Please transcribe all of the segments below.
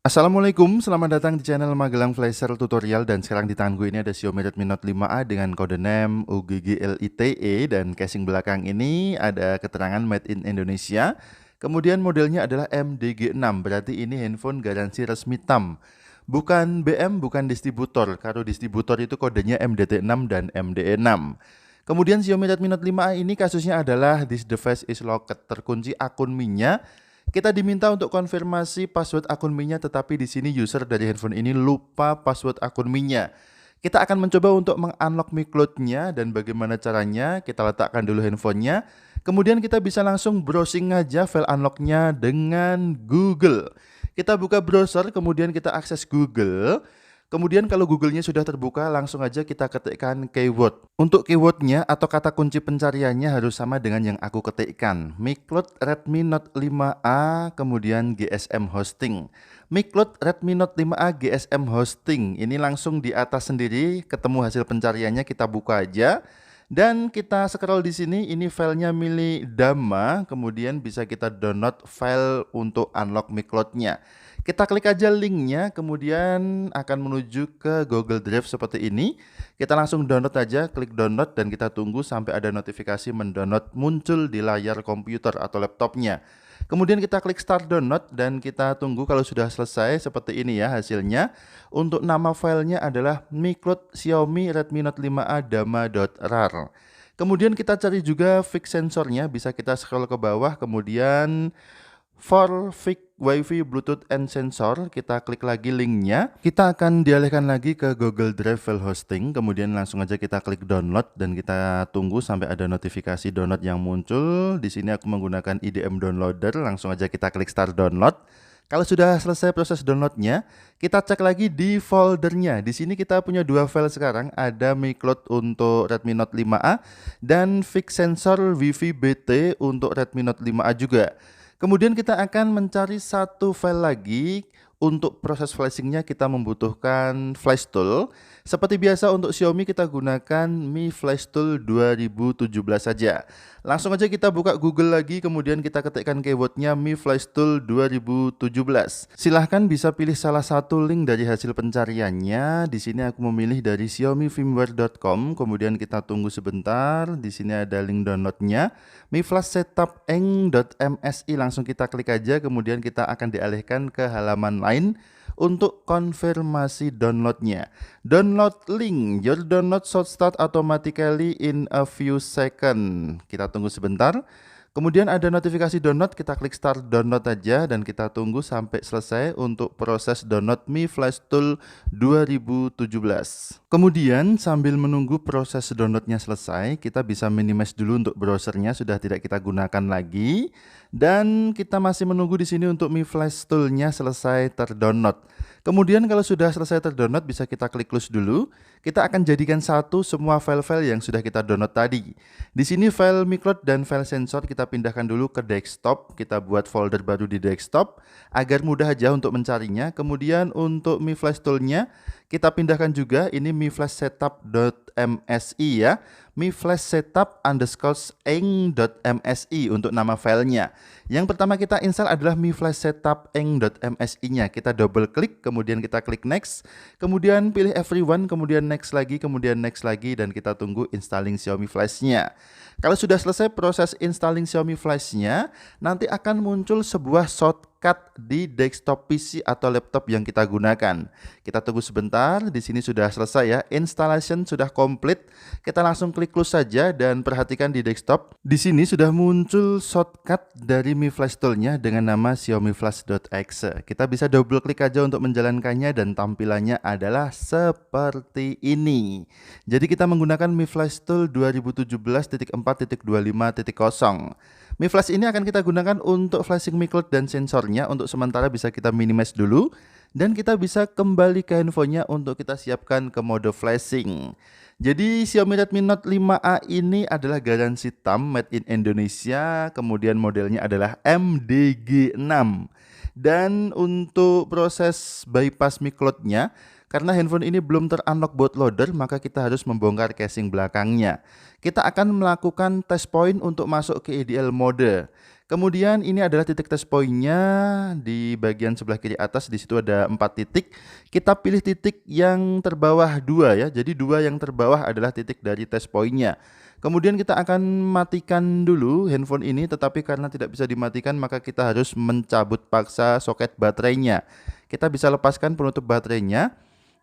Assalamualaikum, selamat datang di channel Magelang Flasher Tutorial. Dan sekarang di tanganku ini ada Xiaomi Redmi Note 5A dengan kode NEM UGGLITE. Dan casing belakang ini ada keterangan Made in Indonesia. Kemudian modelnya adalah MDG6, berarti ini handphone garansi resmi TAM. Bukan BM, bukan distributor. Kalau distributor itu kodenya MDT6 dan MDE6. Kemudian Xiaomi Redmi Note 5A ini kasusnya adalah this device is locked, terkunci akun Mi-nya. Kita diminta untuk konfirmasi password akun Mi-nya, tetapi di sini user dari handphone ini lupa password akun Mi-nya. Kita akan mencoba untuk meng-unlock Mi Cloud-nya, dan bagaimana caranya? Kita letakkan dulu handphonenya. Kemudian kita bisa langsung browsing aja file unlock-nya dengan Google. Kita buka browser, kemudian kita akses Google. Kemudian kalau Google-nya sudah terbuka, langsung aja kita ketikkan keyword. Untuk keywordnya atau kata kunci pencariannya harus sama dengan yang aku ketikkan. Mi Cloud Redmi Note 5A, kemudian GSM Hosting. Mi Cloud Redmi Note 5A GSM Hosting. Ini langsung di atas sendiri ketemu hasil pencariannya, kita buka aja. Dan kita scroll di sini, ini filenya milik Dama, kemudian bisa kita download file untuk unlock Mi Cloud-nya. Kita klik aja linknya, kemudian akan menuju ke Google Drive seperti ini. Kita langsung download aja, klik download, dan kita tunggu sampai ada notifikasi mendownload muncul di layar komputer atau laptopnya. Kemudian kita klik start download dan kita tunggu kalau sudah selesai seperti ini ya hasilnya. Untuk nama filenya adalah Mi Cloud Xiaomi Redmi Note 5A Dama.rar. Kemudian kita cari juga fix sensornya, bisa kita scroll ke bawah, kemudian for fix Wi-Fi, Bluetooth, and sensor, kita klik lagi linknya. Kita akan dialihkan lagi ke Google Drive file hosting, kemudian langsung aja kita klik download dan kita tunggu sampai ada notifikasi download yang muncul. Di sini aku menggunakan IDM downloader, langsung aja kita klik start download. Kalau sudah selesai proses downloadnya, kita cek lagi di foldernya. Di sini kita punya dua file sekarang, ada Mi Cloud untuk Redmi Note 5A dan fix sensor Wi-Fi BT untuk Redmi Note 5A juga. Kemudian kita akan mencari satu file lagi. Untuk proses flashingnya kita membutuhkan flash tool. Seperti biasa untuk Xiaomi kita gunakan Mi Flash Tool 2017 saja. Langsung aja kita buka Google lagi, kemudian kita ketikkan keywordnya Mi Flash Tool 2017. Silahkan bisa pilih salah satu link dari hasil pencariannya. Di sini aku memilih dari xiaomifirmware.com. Kemudian kita tunggu sebentar. Di sini ada link downloadnya. Mi Flash Setup eng.msi, langsung kita klik aja, kemudian kita akan dialihkan ke halaman lain untuk konfirmasi downloadnya. Download link, your download should start automatically in a few seconds. Kita tunggu sebentar. Kemudian ada notifikasi download, kita klik start download aja dan kita tunggu sampai selesai untuk proses download Mi Flash Tool 2017. Kemudian sambil menunggu proses downloadnya selesai, kita bisa minimize dulu untuk browsernya, sudah tidak kita gunakan lagi. Dan kita masih menunggu di sini untuk Mi Flash Tool-nya selesai terdownload. Kemudian kalau sudah selesai terdownload, bisa kita klik close dulu. Kita akan jadikan satu semua file-file yang sudah kita download tadi. Di sini file Mi Cloud dan file sensor kita pindahkan dulu ke desktop. Kita buat folder baru di desktop agar mudah aja untuk mencarinya. Kemudian untuk Mi Flash Tool-nya kita pindahkan juga, ini Mi Flash Setup.msi ya. Mi Flash Setup _eng.msi untuk nama filenya. Yang pertama kita install adalah Mi Flash Setup eng.msi-nya. Kita double klik, kemudian kita klik next, kemudian pilih everyone, kemudian next lagi, dan kita tunggu installing Xiaomi Flash-nya. Kalau sudah selesai proses installing Xiaomi Flash-nya, nanti akan muncul sebuah shortcut di desktop PC atau laptop yang kita gunakan. Kita tunggu sebentar, di sini sudah selesai ya, installation sudah komplit. Kita langsung klik close saja dan perhatikan di desktop. Di sini sudah muncul shortcut dari Mi Flash Tool-nya dengan nama Xiaomi Flash.exe. Kita bisa double klik aja untuk menjalankannya dan tampilannya adalah seperti ini. Jadi kita menggunakan Mi Flash Tool 2017.4.25.0. Mi Flash ini akan kita gunakan untuk flashing Mi Cloud dan sensornya. Untuk sementara bisa kita minimize dulu dan kita bisa kembali ke handphonenya untuk kita siapkan ke mode flashing. Jadi Xiaomi Redmi Note 5A ini adalah garansi TAM Made in Indonesia, kemudian modelnya adalah MDG6. Dan untuk proses bypass micloud-nya, karena handphone ini belum ter-unlock bootloader, maka kita harus membongkar casing belakangnya. Kita akan melakukan test point untuk masuk ke ideal mode. Kemudian ini adalah titik test point-nya di bagian sebelah kiri atas. Di situ ada 4 titik. Kita pilih titik yang terbawah 2 ya. Jadi 2 yang terbawah adalah titik dari test point-nya. Kemudian kita akan matikan dulu handphone ini, tetapi karena tidak bisa dimatikan maka kita harus mencabut paksa soket baterainya. Kita bisa lepaskan penutup baterainya.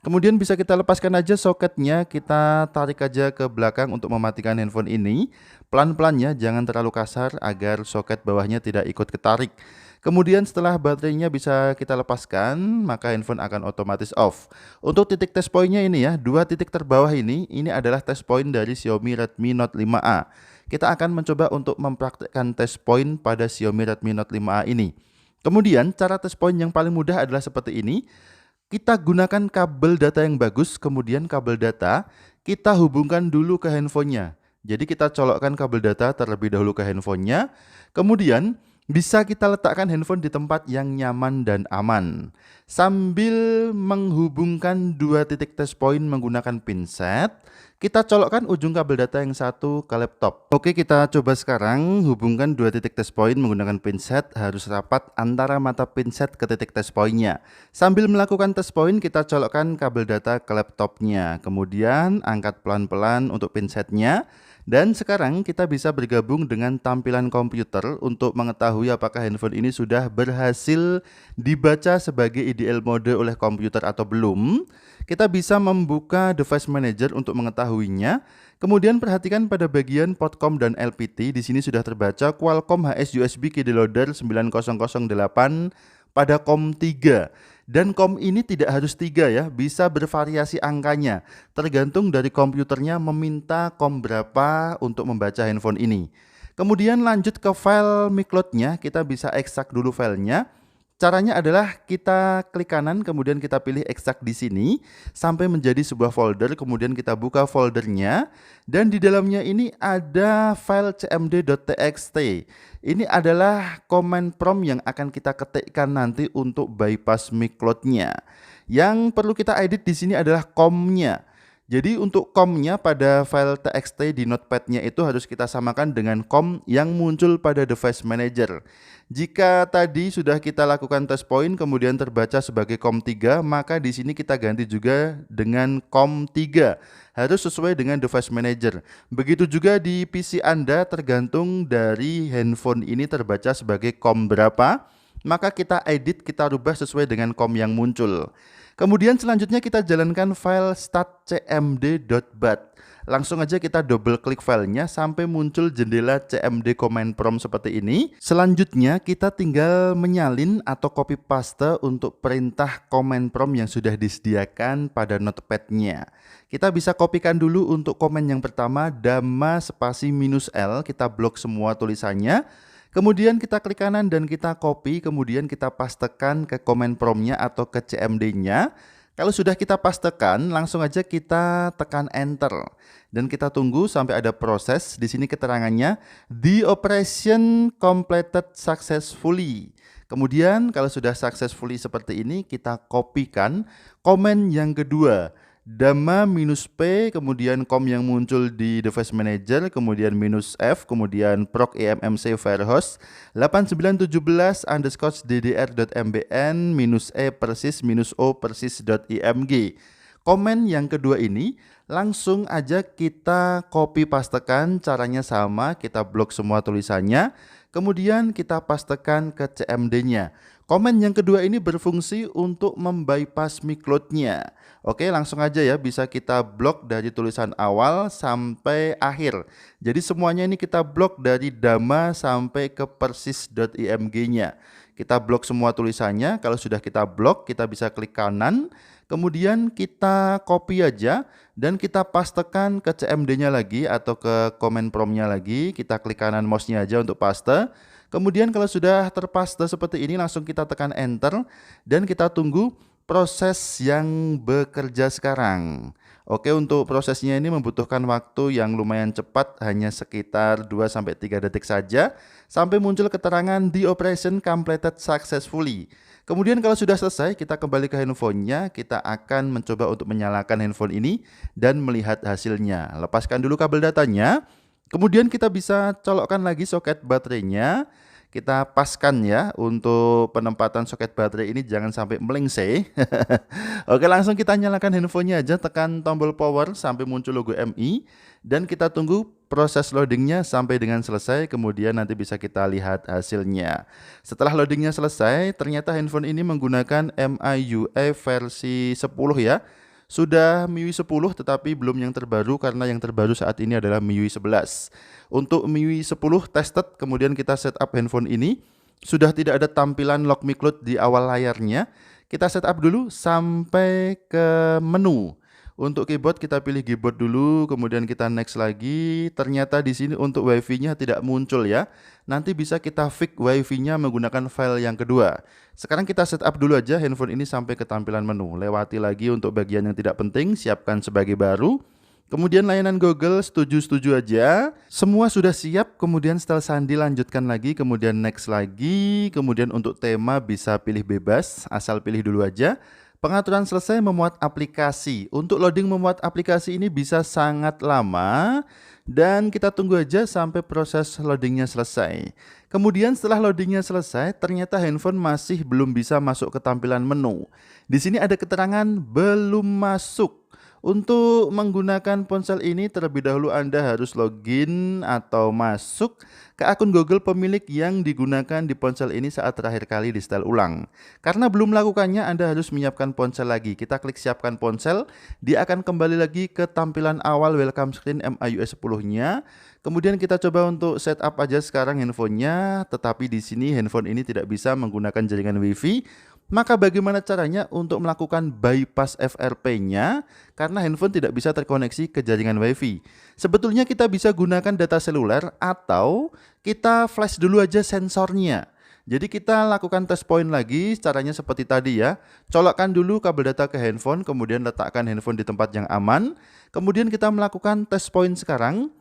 Kemudian bisa kita lepaskan aja soketnya, kita tarik aja ke belakang untuk mematikan handphone ini. Pelan-pelan ya, jangan terlalu kasar agar soket bawahnya tidak ikut ketarik. Kemudian setelah baterainya bisa kita lepaskan, maka handphone akan otomatis off. Untuk titik test point-nya ini ya, 2 titik terbawah ini adalah test point dari Xiaomi Redmi Note 5A. Kita akan mencoba untuk mempraktikkan test point pada Xiaomi Redmi Note 5A ini. Kemudian cara test point yang paling mudah adalah seperti ini. Kita gunakan kabel data yang bagus, kemudian kabel data kita hubungkan dulu ke handphonenya. Jadi kita colokkan kabel data terlebih dahulu ke handphonenya, kemudian bisa kita letakkan handphone di tempat yang nyaman dan aman. Sambil menghubungkan 2 titik test point menggunakan pinset, kita colokkan ujung kabel data yang satu ke laptop. Oke, kita coba sekarang hubungkan 2 titik test point menggunakan pinset. Harus rapat antara mata pinset ke titik test point-nya. Sambil melakukan test point, kita colokkan kabel data ke laptopnya. Kemudian angkat pelan-pelan untuk pinsetnya. Dan sekarang kita bisa bergabung dengan tampilan komputer untuk mengetahui apakah handphone ini sudah berhasil dibaca sebagai ideal mode oleh komputer atau belum. Kita bisa membuka device manager untuk mengetahuinya. Kemudian perhatikan pada bagian port COM dan LPT. Di sini sudah terbaca Qualcomm HS USB Key Loader 9008 pada COM 3. Dan COM ini tidak harus 3 ya, bisa bervariasi angkanya. Tergantung dari komputernya meminta COM berapa untuk membaca handphone ini. Kemudian lanjut ke file micloud-nya, kita bisa ekstrak dulu filenya. Caranya adalah kita klik kanan, kemudian kita pilih ekstrak di sini sampai menjadi sebuah folder, kemudian kita buka foldernya dan di dalamnya ini ada file cmd.txt. Ini adalah command prompt yang akan kita ketikkan nanti untuk bypass micloud-nya. Yang perlu kita edit di sini adalah com-nya. Jadi untuk com-nya pada file txt di notepad-nya itu harus kita samakan dengan com yang muncul pada device manager. Jika tadi sudah kita lakukan test point kemudian terbaca sebagai com 3, maka di sini kita ganti juga dengan com 3. Harus sesuai dengan device manager. Begitu juga di PC Anda, tergantung dari handphone ini terbaca sebagai com berapa, maka kita edit, kita rubah sesuai dengan com yang muncul. Kemudian selanjutnya kita jalankan file start.cmd.bat. Langsung aja kita double klik filenya sampai muncul jendela cmd command prompt seperti ini. Selanjutnya kita tinggal menyalin atau copy paste untuk perintah command prompt yang sudah disediakan pada notepad-nya. Kita bisa kopikan dulu untuk komen yang pertama, dama spasi -l, kita blok semua tulisannya. Kemudian kita klik kanan dan kita copy, kemudian kita pastekan ke command prompt-nya atau ke CMD-nya. Kalau sudah kita pastekan, langsung aja kita tekan enter dan kita tunggu sampai ada proses. Di sini keterangannya the operation completed successfully. Kemudian kalau sudah successfully seperti ini, kita kopikan komen yang kedua. Dama -p, kemudian com yang muncul di device manager, kemudian -f, kemudian proc emmc firehost 8917_ddr.mbn -e persis -o persis.img. Komen yang kedua ini langsung aja kita copy pastekan, caranya sama, kita blok semua tulisannya, kemudian kita pastekan ke CMD-nya. Komen yang kedua ini berfungsi untuk membypass micloud-nya. Oke, langsung aja ya, bisa kita blok dari tulisan awal sampai akhir. Jadi semuanya ini kita blok dari dama sampai ke persis.img-nya. Kita blok semua tulisannya. Kalau sudah kita blok, kita bisa klik kanan, kemudian kita copy aja dan kita pastekan ke CMD-nya lagi atau ke command prompt-nya lagi. Kita klik kanan mouse-nya aja untuk paste. Kemudian kalau sudah terpaste seperti ini, langsung kita tekan enter dan kita tunggu proses yang bekerja sekarang. Oke, untuk prosesnya ini membutuhkan waktu yang lumayan cepat, hanya sekitar 2-3 detik saja sampai muncul keterangan the operation completed successfully. Kemudian kalau sudah selesai, kita kembali ke handphonenya, kita akan mencoba untuk menyalakan handphone ini dan melihat hasilnya. Lepaskan dulu kabel datanya, kemudian kita bisa colokkan lagi soket baterainya. Kita paskan ya, untuk penempatan soket baterai ini jangan sampai melengseh. Oke, langsung kita nyalakan handphonenya aja, tekan tombol power sampai muncul logo MI, dan kita tunggu proses loadingnya sampai dengan selesai, kemudian nanti bisa kita lihat hasilnya. Setelah loadingnya selesai, ternyata handphone ini menggunakan MIUI versi 10 ya. Sudah MIUI 10 tetapi belum yang terbaru, karena yang terbaru saat ini adalah MIUI 11. Untuk MIUI 10 tested, kemudian kita setup handphone ini, sudah tidak ada tampilan lock me close di awal layarnya. Kita setup dulu sampai ke menu. Untuk keyboard kita pilih keyboard dulu, kemudian kita next lagi. Ternyata di sini untuk WiFi-nya tidak muncul ya. Nanti bisa kita fix WiFi-nya menggunakan file yang kedua. Sekarang kita setup dulu aja handphone ini sampai ke tampilan menu. Lewati lagi untuk bagian yang tidak penting, siapkan sebagai baru. Kemudian layanan Google setuju-setuju aja. Semua sudah siap, kemudian setelah sandi lanjutkan lagi, kemudian next lagi. Kemudian untuk tema bisa pilih bebas, asal pilih dulu aja. Pengaturan selesai, memuat aplikasi. Untuk loading memuat aplikasi ini bisa sangat lama, dan kita tunggu aja sampai proses loadingnya selesai. Kemudian setelah loadingnya selesai, ternyata handphone masih belum bisa masuk ke tampilan menu. Di sini ada keterangan belum masuk. Untuk menggunakan ponsel ini terlebih dahulu Anda harus login atau masuk ke akun Google pemilik yang digunakan di ponsel ini saat terakhir kali di setel ulang. Karena belum melakukannya, Anda harus menyiapkan ponsel lagi. Kita klik siapkan ponsel, dia akan kembali lagi ke tampilan awal welcome screen MIUI 10-nya. Kemudian kita coba untuk setup aja sekarang handphonenya, tetapi di sini handphone ini tidak bisa menggunakan jaringan WiFi. Maka bagaimana caranya untuk melakukan bypass FRP-nya, karena handphone tidak bisa terkoneksi ke jaringan WiFi? Sebetulnya kita bisa gunakan data seluler atau kita flash dulu aja sensornya. Jadi kita lakukan test point lagi, caranya seperti tadi ya. Colokkan dulu kabel data ke handphone, kemudian letakkan handphone di tempat yang aman. Kemudian kita melakukan test point sekarang.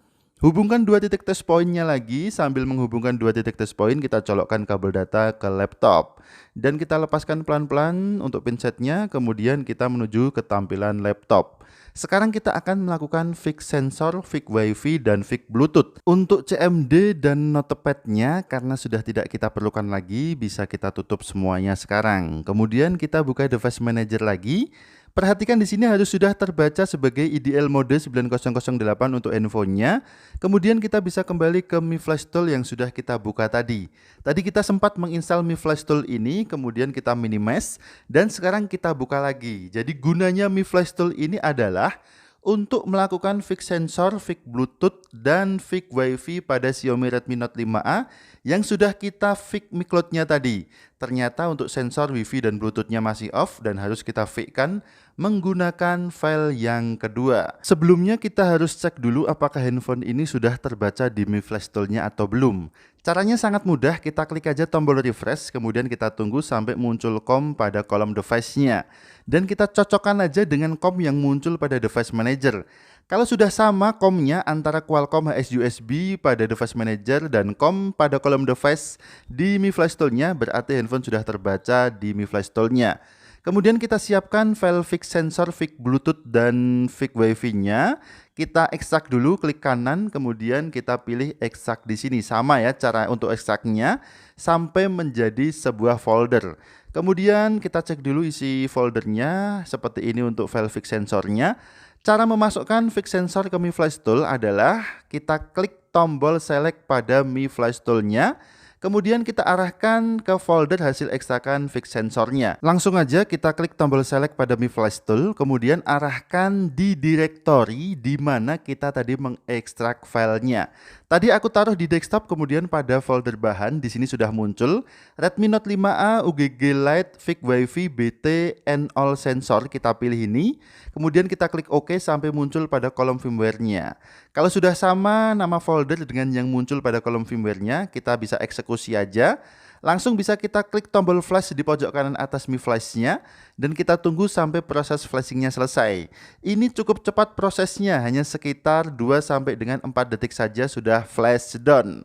Hubungkan dua titik test point-nya lagi. Sambil menghubungkan dua titik test point, kita colokkan kabel data ke laptop. Dan kita lepaskan pelan-pelan untuk pinsetnya, kemudian kita menuju ke tampilan laptop. Sekarang kita akan melakukan fix sensor, fix WiFi, dan fix Bluetooth. Untuk CMD dan notepad-nya, karena sudah tidak kita perlukan lagi, bisa kita tutup semuanya sekarang. Kemudian kita buka device manager lagi. Perhatikan di sini harus sudah terbaca sebagai IDL mode 9008 untuk handphonenya. Kemudian kita bisa kembali ke Mi Flash Tool yang sudah kita buka tadi. Tadi kita sempat menginstal Mi Flash Tool ini, kemudian kita minimize, dan sekarang kita buka lagi. Jadi gunanya Mi Flash Tool ini adalah untuk melakukan fix sensor, fix Bluetooth, dan fix WiFi pada Xiaomi Redmi Note 5A yang sudah kita fix Mi Cloud-nya tadi. Ternyata untuk sensor, Wi-Fi, dan Bluetooth-nya masih off dan harus kita fix-kan menggunakan file yang kedua. Sebelumnya kita harus cek dulu apakah handphone ini sudah terbaca di Mi Flash Tool-nya atau belum. Caranya sangat mudah, kita klik aja tombol refresh, kemudian kita tunggu sampai muncul COM pada kolom device-nya. Dan kita cocokkan aja dengan COM yang muncul pada device manager. Kalau sudah sama COM-nya antara Qualcomm HS-USB pada device manager dan COM pada kolom device di Mi Flash Tool-nya, berarti handphone sudah terbaca di Mi Flash Tool-nya. Kemudian kita siapkan file fix sensor, fix Bluetooth, dan fix WiFi-nya. Kita ekstrak dulu, klik kanan, kemudian kita pilih ekstrak di sini. Sama ya cara untuk ekstraknya, sampai menjadi sebuah folder. Kemudian kita cek dulu isi foldernya, seperti ini untuk file fix sensornya. Cara memasukkan fix sensor ke Mi Flash Tool adalah kita klik tombol select pada Mi Flash Tool-nya. Kemudian kita arahkan ke folder hasil ekstrakan fix sensornya. Langsung aja kita klik tombol select pada Mi Flash Tool, kemudian arahkan di directory di mana kita tadi mengekstrak filenya. Tadi aku taruh di desktop, kemudian pada folder bahan di sini sudah muncul Redmi Note 5A UGG Lite Fix WiFi BT and All Sensor. Kita pilih ini, kemudian kita klik OK sampai muncul pada kolom firmware-nya. Kalau sudah sama nama folder dengan yang muncul pada kolom firmware-nya, kita bisa eksekusi aja. Langsung bisa kita klik tombol flash di pojok kanan atas Mi Flash-nya dan kita tunggu sampai proses flashing-nya selesai. Ini cukup cepat prosesnya, hanya sekitar 2 sampai dengan 4 detik saja sudah flash done.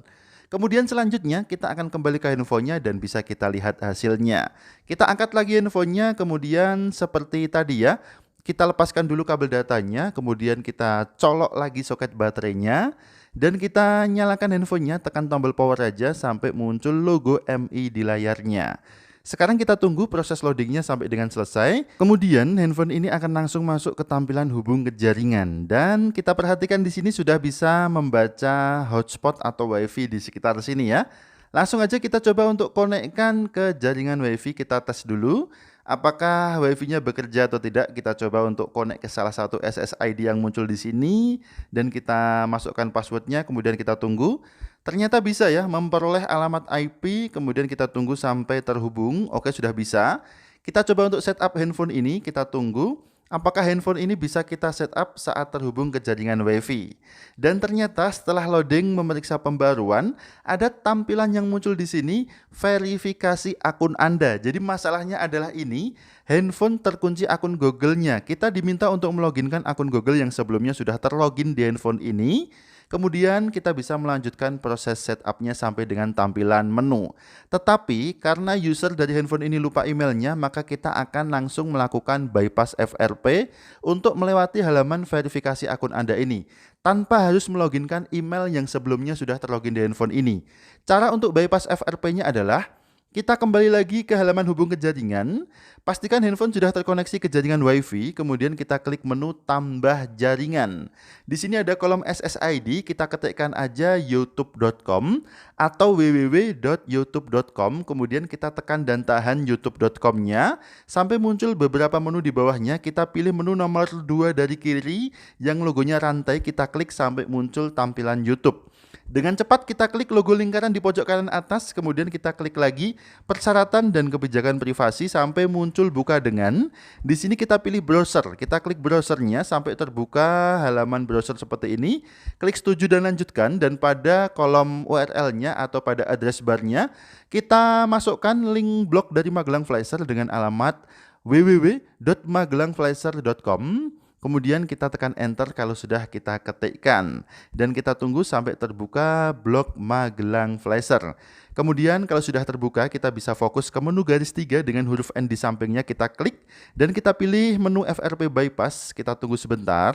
Kemudian selanjutnya kita akan kembali ke handphonenya dan bisa kita lihat hasilnya. Kita angkat lagi handphonenya, kemudian seperti tadi ya, kita lepaskan dulu kabel datanya, kemudian kita colok lagi soket baterainya, dan kita nyalakan handphonenya, tekan tombol power aja sampai muncul logo MI di layarnya. Sekarang kita tunggu proses loadingnya sampai dengan selesai. Kemudian handphone ini akan langsung masuk ke tampilan hubung ke jaringan. Dan kita perhatikan di sini sudah bisa membaca hotspot atau WiFi di sekitar sini ya. Langsung aja kita coba untuk konekkan ke jaringan WiFi, kita tes dulu. Apakah WiFi-nya bekerja atau tidak? Kita coba untuk connect ke salah satu SSID yang muncul di sini dan kita masukkan passwordnya, kemudian kita tunggu. Ternyata bisa ya memperoleh alamat IP, kemudian kita tunggu sampai terhubung. Oke, sudah bisa. Kita coba untuk setup handphone ini, kita tunggu. Apakah handphone ini bisa kita setup saat terhubung ke jaringan WiFi? Dan ternyata setelah loading memeriksa pembaruan, ada tampilan yang muncul di sini, verifikasi akun Anda. Jadi masalahnya adalah ini, handphone terkunci akun Google-nya. Kita diminta untuk meloginkan akun Google yang sebelumnya sudah terlogin di handphone ini. Kemudian kita bisa melanjutkan proses setupnya sampai dengan tampilan menu. Tetapi karena user dari handphone ini lupa emailnya, maka kita akan langsung melakukan bypass FRP untuk melewati halaman verifikasi akun Anda ini, tanpa harus meloginkan email yang sebelumnya sudah terlogin di handphone ini. Cara untuk bypass FRP-nya adalah kita kembali lagi ke halaman hubung ke jaringan, pastikan handphone sudah terkoneksi ke jaringan WiFi, kemudian kita klik menu tambah jaringan. Di sini ada kolom SSID, kita ketikkan aja youtube.com atau www.youtube.com, kemudian kita tekan dan tahan youtube.com-nya sampai muncul beberapa menu di bawahnya. Kita pilih menu nomor 2 dari kiri yang logonya rantai, kita klik sampai muncul tampilan YouTube. Dengan cepat kita klik logo lingkaran di pojok kanan atas, kemudian kita klik lagi persyaratan dan kebijakan privasi sampai muncul buka dengan. Di sini kita pilih browser, kita klik browsernya sampai terbuka halaman browser seperti ini. Klik setuju dan lanjutkan, dan pada kolom URL-nya atau pada address bar-nya kita masukkan link blog dari Magelang Flysher dengan alamat www.magelangflysher.com. Kemudian kita tekan enter kalau sudah kita ketikkan dan kita tunggu sampai terbuka blog Magelang Flysher. Kemudian kalau sudah terbuka kita bisa fokus ke menu garis 3 dengan huruf N di sampingnya, kita klik dan kita pilih menu FRP bypass. Kita tunggu sebentar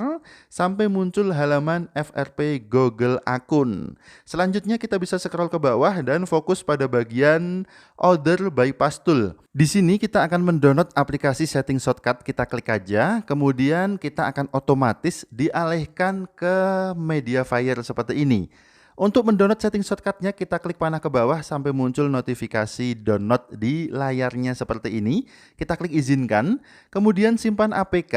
sampai muncul halaman FRP Google akun. Selanjutnya kita bisa scroll ke bawah dan fokus pada bagian Other Bypass Tool. Di sini kita akan mendownload aplikasi setting shortcut, kita klik aja, kemudian kita akan otomatis dialihkan ke Mediafire seperti ini. Untuk mendownload setting shortcutnya kita klik panah ke bawah sampai muncul notifikasi download di layarnya seperti ini. Kita klik izinkan, kemudian simpan APK,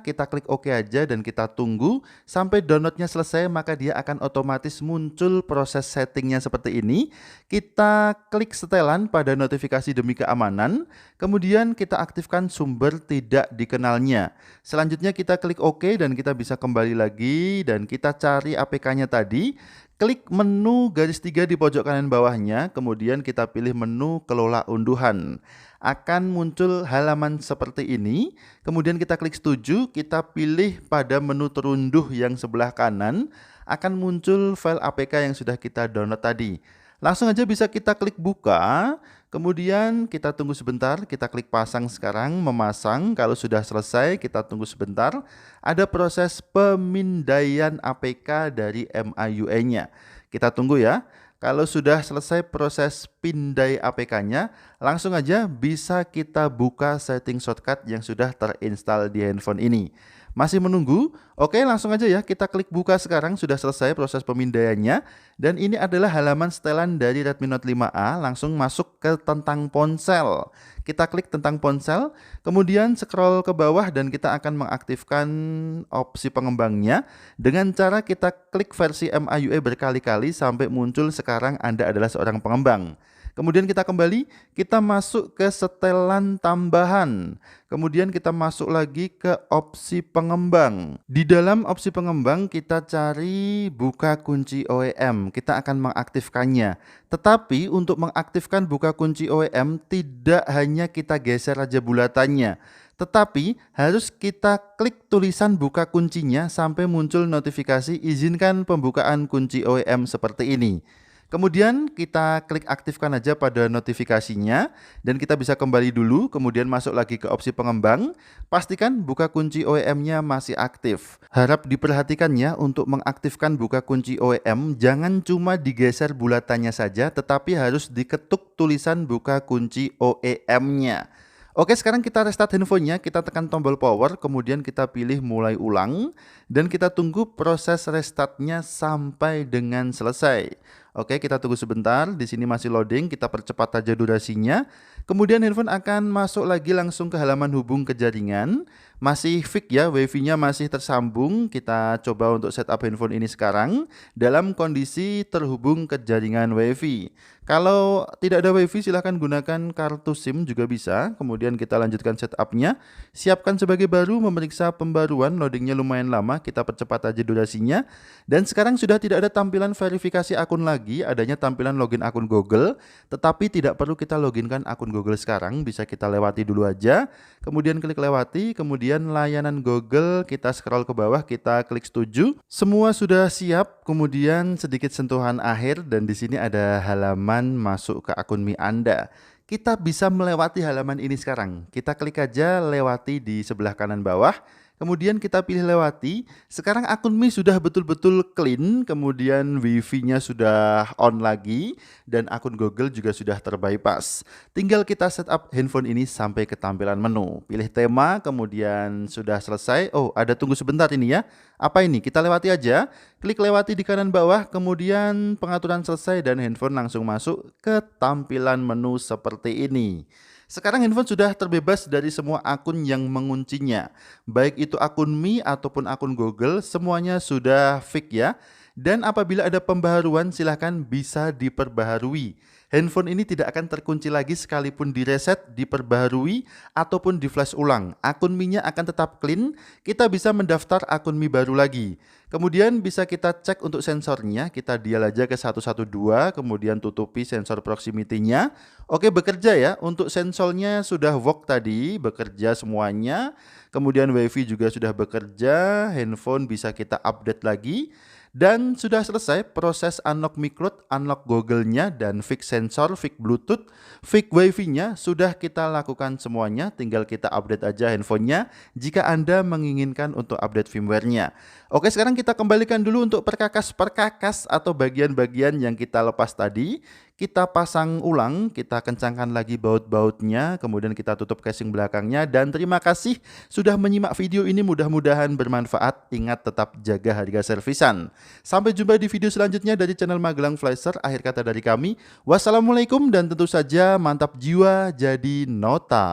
kita klik OK aja dan kita tunggu sampai downloadnya selesai, maka dia akan otomatis muncul proses settingnya seperti ini. Kita klik setelan pada notifikasi demi keamanan, kemudian kita aktifkan sumber tidak dikenalnya. Selanjutnya kita klik OK dan kita bisa kembali lagi dan kita cari APK-nya tadi. Klik menu garis 3 di pojok kanan bawahnya, kemudian kita pilih menu kelola unduhan. Akan muncul halaman seperti ini, kemudian kita klik setuju, kita pilih pada menu terunduh yang sebelah kanan, akan muncul file APK yang sudah kita download tadi. Langsung aja bisa kita klik buka, kemudian kita tunggu sebentar, kita klik pasang sekarang, memasang. Kalau sudah selesai kita tunggu sebentar, ada proses pemindaian APK dari MIUI-nya. Kita tunggu ya. Kalau sudah selesai proses pindai APK-nya, langsung aja bisa kita buka setting shortcut yang sudah terinstall di handphone ini. Masih menunggu? Oke, langsung aja ya, kita klik buka sekarang, sudah selesai proses pemindaiannya. Dan ini adalah halaman setelan dari Redmi Note 5A, langsung masuk ke tentang ponsel. Kita klik tentang ponsel, kemudian scroll ke bawah dan kita akan mengaktifkan opsi pengembangnya. Dengan cara kita klik versi MIUI berkali-kali sampai muncul sekarang Anda adalah seorang pengembang. Kemudian kita kembali, kita masuk ke setelan tambahan. Kemudian kita masuk lagi ke opsi pengembang. Di dalam opsi pengembang kita cari buka kunci OEM. Kita akan mengaktifkannya. Tetapi untuk mengaktifkan buka kunci OEM tidak hanya kita geser aja bulatannya, tetapi harus kita klik tulisan buka kuncinya sampai muncul notifikasi izinkan pembukaan kunci OEM seperti ini. Kemudian kita klik aktifkan aja pada notifikasinya dan kita bisa kembali dulu, kemudian masuk lagi ke opsi pengembang. Pastikan buka kunci OEM-nya masih aktif. Harap diperhatikan ya, untuk mengaktifkan buka kunci OEM jangan cuma digeser bulatannya saja, tetapi harus diketuk tulisan buka kunci OEM-nya. Oke, sekarang kita restart handphonenya, kita tekan tombol power, kemudian kita pilih mulai ulang, dan kita tunggu proses restartnya sampai dengan selesai. Oke, kita tunggu sebentar, di sini masih loading, kita percepat aja durasinya. Kemudian handphone akan masuk lagi langsung ke halaman hubung ke jaringan. Masih fix ya, wifi-nya masih tersambung. Kita coba untuk setup handphone ini sekarang dalam kondisi terhubung ke jaringan wifi. Kalau tidak ada wifi silahkan gunakan kartu SIM juga bisa. Kemudian kita lanjutkan setupnya. Siapkan sebagai baru, memeriksa pembaruan, loadingnya lumayan lama, kita percepat aja durasinya. Dan sekarang sudah tidak ada tampilan verifikasi akun lagi, adanya tampilan login akun Google. Tetapi tidak perlu kita loginkan akun Google sekarang, bisa kita lewati dulu aja. Kemudian klik lewati, kemudian layanan Google, kita scroll ke bawah, kita klik setuju. Semua sudah siap, kemudian sedikit sentuhan akhir dan di sini ada halaman masuk ke akun Mi Anda. Kita bisa melewati halaman ini sekarang. Kita klik aja lewati di sebelah kanan bawah. Kemudian kita pilih lewati. Sekarang akun Mi sudah betul-betul clean, kemudian wifi-nya sudah on lagi, dan akun Google juga sudah terbypass. Tinggal kita setup handphone ini sampai ke tampilan menu. Pilih tema, kemudian sudah selesai. Oh, ada tunggu sebentar ini ya. Apa ini? Kita lewati aja. Klik lewati di kanan bawah, kemudian pengaturan selesai dan handphone langsung masuk ke tampilan menu seperti ini. Sekarang handphone sudah terbebas dari semua akun yang menguncinya. Baik itu akun Mi ataupun akun Google, semuanya sudah fix ya. Dan apabila ada pembaharuan silahkan bisa diperbaharui. Handphone ini tidak akan terkunci lagi sekalipun direset, diperbaharui, ataupun di flash ulang. Akun Mi-nya akan tetap clean, kita bisa mendaftar akun Mi baru lagi. Kemudian bisa kita cek untuk sensornya, kita dial aja ke 112, kemudian tutupi sensor proximity-nya. Oke, bekerja ya, untuk sensornya sudah work tadi, bekerja semuanya. Kemudian WiFi juga sudah bekerja, handphone bisa kita update lagi. Dan sudah selesai proses unlock Mi Cloud, unlock Google-nya, dan fix sensor, fix Bluetooth, fix Wi-Fi-nya sudah kita lakukan semuanya. Tinggal kita update aja handphonenya jika Anda menginginkan untuk update firmware-nya. Oke, sekarang kita kembalikan dulu untuk perkakas-perkakas atau bagian-bagian yang kita lepas tadi. Kita pasang ulang, kita kencangkan lagi baut-bautnya, kemudian kita tutup casing belakangnya. Dan terima kasih sudah menyimak video ini, mudah-mudahan bermanfaat. Ingat tetap jaga harga servisan. Sampai jumpa di video selanjutnya dari channel Magelang Flasher. Akhir kata dari kami, wassalamualaikum dan tentu saja mantap jiwa jadi nota.